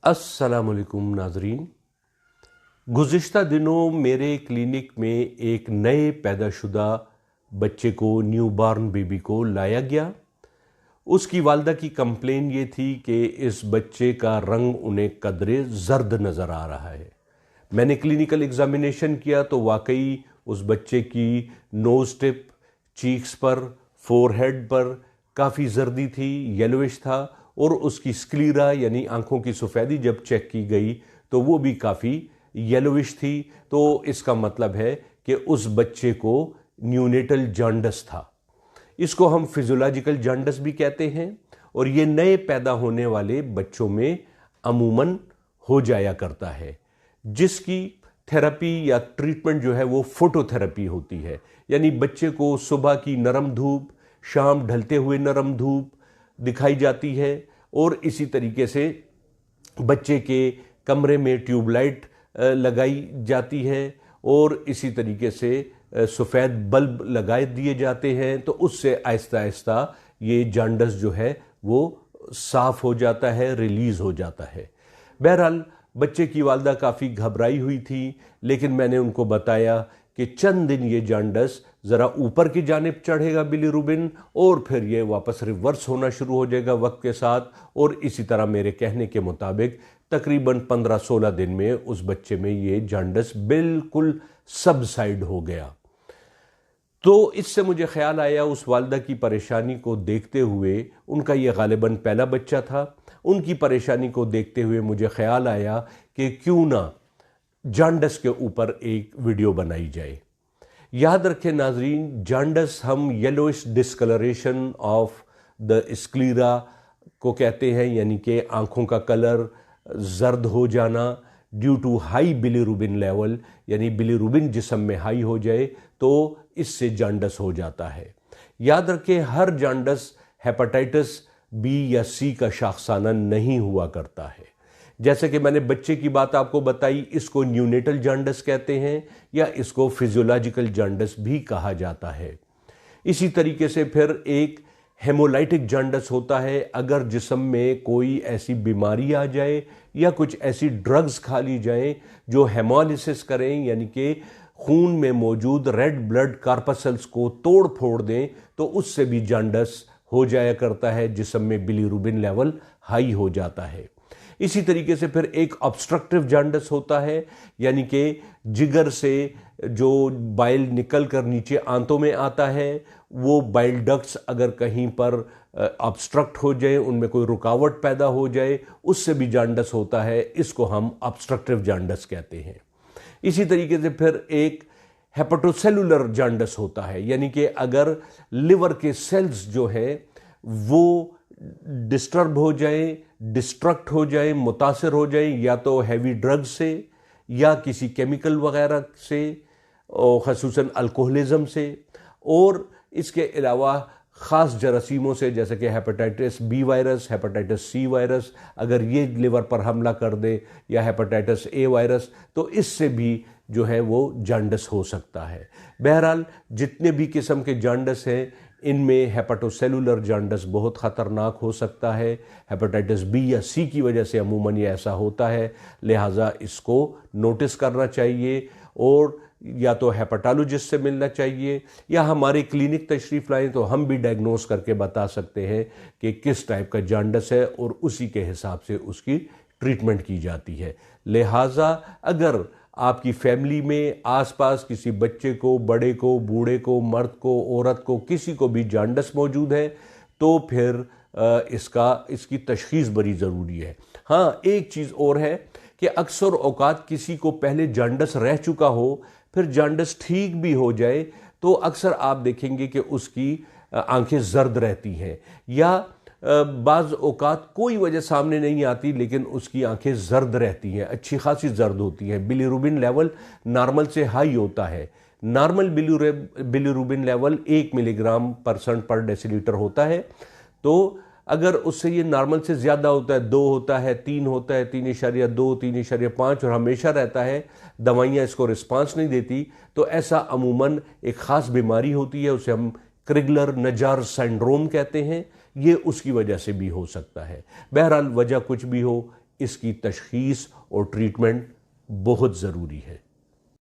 अस्सलामुअलैकुम नाजरीन। गुज़िश्ता दिनों मेरे क्लिनिक में एक नए पैदाशुदा बच्चे को, न्यूबॉर्न बेबी को लाया गया। उसकी वालदा की कंप्लेन ये थी कि इस बच्चे का रंग उन्हें कदरे ज़र्द नज़र आ रहा है। मैंने क्लिनिकल एग्ज़ामिनेशन किया तो वाकई उस बच्चे की नोज़ टिप, चीक्स पर, फोरहेड पर काफ़ी जर्दी थी, येलोइश था, और उसकी स्क्लीरा यानी आंखों की सफ़ेदी जब चेक की गई तो वो भी काफ़ी येलोइश थी। तो इसका मतलब है कि उस बच्चे को न्यूनेटल जॉन्डिस था। इसको हम फिजियोलॉजिकल जॉन्डिस भी कहते हैं, और ये नए पैदा होने वाले बच्चों में अमूमन हो जाया करता है, जिसकी थेरेपी या ट्रीटमेंट जो है वो फोटोथेरेपी होती है। यानी बच्चे को सुबह की नरम धूप, शाम ढलते हुए नरम धूप दिखाई जाती है, और इसी तरीके से बच्चे के कमरे में ट्यूबलाइट लगाई जाती है, और इसी तरीके से सफ़ेद बल्ब लगाए दिए जाते हैं। तो उससे आहिस्ता आहिस्ता ये जॉन्डिस जो है वो साफ़ हो जाता है, रिलीज़ हो जाता है। बहरहाल बच्चे की वालदा काफ़ी घबराई हुई थी, लेकिन मैंने उनको बताया कि चंद दिन ये जॉन्डिस ज़रा ऊपर की जानिब चढ़ेगा बिलीरुबिन, और फिर ये वापस रिवर्स होना शुरू हो जाएगा वक्त के साथ। और इसी तरह मेरे कहने के मुताबिक तकरीबन 15-16 दिन में उस बच्चे में ये जॉन्डिस बिल्कुल सबसाइड हो गया। तो इससे मुझे ख्याल आया, उस वालदा की परेशानी को देखते हुए, उनका ये गालिबन पहला बच्चा था, उनकी परेशानी को देखते हुए मुझे ख्याल आया कि क्यों ना जॉन्डिस के ऊपर एक वीडियो बनाई जाए। याद रखें नाजरीन, जॉन्डिस हम yellowish discolouration of the sclera को कहते हैं, यानी कि आंखों का कलर जर्द हो जाना due to high bilirubin level, यानी बिलीरुबिन जिस्म में हाई हो जाए तो इससे जॉन्डिस हो जाता है। याद रखें, हर जॉन्डिस हेपेटाइटिस बी या सी का शाखसाना नहीं हुआ करता है। जैसे कि मैंने बच्चे की बात आपको बताई, इसको न्यूनेटल जॉन्डिस कहते हैं, या इसको फिजियोलॉजिकल जॉन्डिस भी कहा जाता है। इसी तरीके से फिर एक हेमोलाइटिक जॉन्डिस होता है। अगर जिस्म में कोई ऐसी बीमारी आ जाए या कुछ ऐसी ड्रग्स खा ली जाए जो हेमोलिसिस करें, यानी कि खून में मौजूद रेड ब्लड कार्पसल्स को तोड़ फोड़ दें, तो उससे भी जॉन्डिस हो जाया करता है, जिस्म में बिलीरुबिन लेवल हाई हो जाता है। इसी तरीके से फिर एक ऑब्स्ट्रक्टिव जॉन्डिस होता है, यानी कि जिगर से जो बाइल निकल कर नीचे आंतों में आता है, वो बाइल डक्ट्स अगर कहीं पर ऑब्स्ट्रक्ट हो जाए, उनमें कोई रुकावट पैदा हो जाए, उससे भी जॉन्डिस होता है। इसको हम ऑब्स्ट्रक्टिव जॉन्डिस कहते हैं। इसी तरीके से फिर एक हेपेटोसेलुलर जॉन्डिस होता है, यानी कि अगर लिवर के सेल्स जो है वो डिस्टर्ब हो जाए, डिस्ट्रक्ट हो जाए, मुतासर हो जाए, या तो हैवी ड्रग्स से या किसी केमिकल वगैरह से, और ख़ुसूसन अल्कोहलिज्म से, और इसके अलावा ख़ास जरासीमों से, जैसे कि hepatitis B virus, hepatitis C virus, अगर ये लिवर पर हमला कर दे, या हेपेटाइटिस ए वायरस, तो इससे भी जो है वो जॉन्डिस हो सकता है। बहरहाल जितने भी किस्म के जॉन्डिस हैं, इनमें हेपेटोसेलुलर जॉन्डिस बहुत ख़तरनाक हो सकता है। हेपेटाइटिस बी या सी की वजह से अमूमन ये ऐसा होता है, लिहाजा इसको नोटिस करना चाहिए, और या तो हेपेटोलॉजिस्ट से मिलना चाहिए, या हमारे क्लिनिक तशरीफ़ लाएं तो हम भी डायग्नोस करके बता सकते हैं कि किस टाइप का जॉन्डिस है, और उसी के हिसाब से उसकी ट्रीटमेंट की जाती है। लिहाजा अगर आपकी फैमिली में आसपास किसी बच्चे को, बड़े को, बूढ़े को, मर्द को, औरत को, किसी को भी जॉन्डिस मौजूद है, तो फिर इसकी तशख़ीस बड़ी ज़रूरी है। हाँ, एक चीज़ और है कि अक्सर औक़ात किसी को पहले जॉन्डिस रह चुका हो, फिर जॉन्डिस ठीक भी हो जाए, तो अक्सर आप देखेंगे कि उसकी आंखें जर्द रहती हैं, या बाज़ औक़ात कोई वजह सामने नहीं आती, लेकिन उसकी आंखें जर्द रहती हैं, अच्छी खासी जर्द होती हैं। बिलीरुबिन लेवल नॉर्मल से हाई होता है। नॉर्मल बिलीरुबिन लेवल 1 मिलीग्राम % पर डेसीलीटर होता है। तो अगर उससे ये नॉर्मल से ज़्यादा होता है, 2 होता है, 3 होता है, 3.2, 3.5 और हमेशा रहता है, दवाइयाँ इसको रिस्पांस नहीं देती, तो ऐसा अमूमन एक ख़ास बीमारी होती है, उसे हम क्रिगलर नजार सिंड्रोम कहते हैं। ये उसकी वजह से भी हो सकता है। बहरहाल वजह कुछ भी हो, इसकी तशख़ीस और ट्रीटमेंट बहुत ज़रूरी है।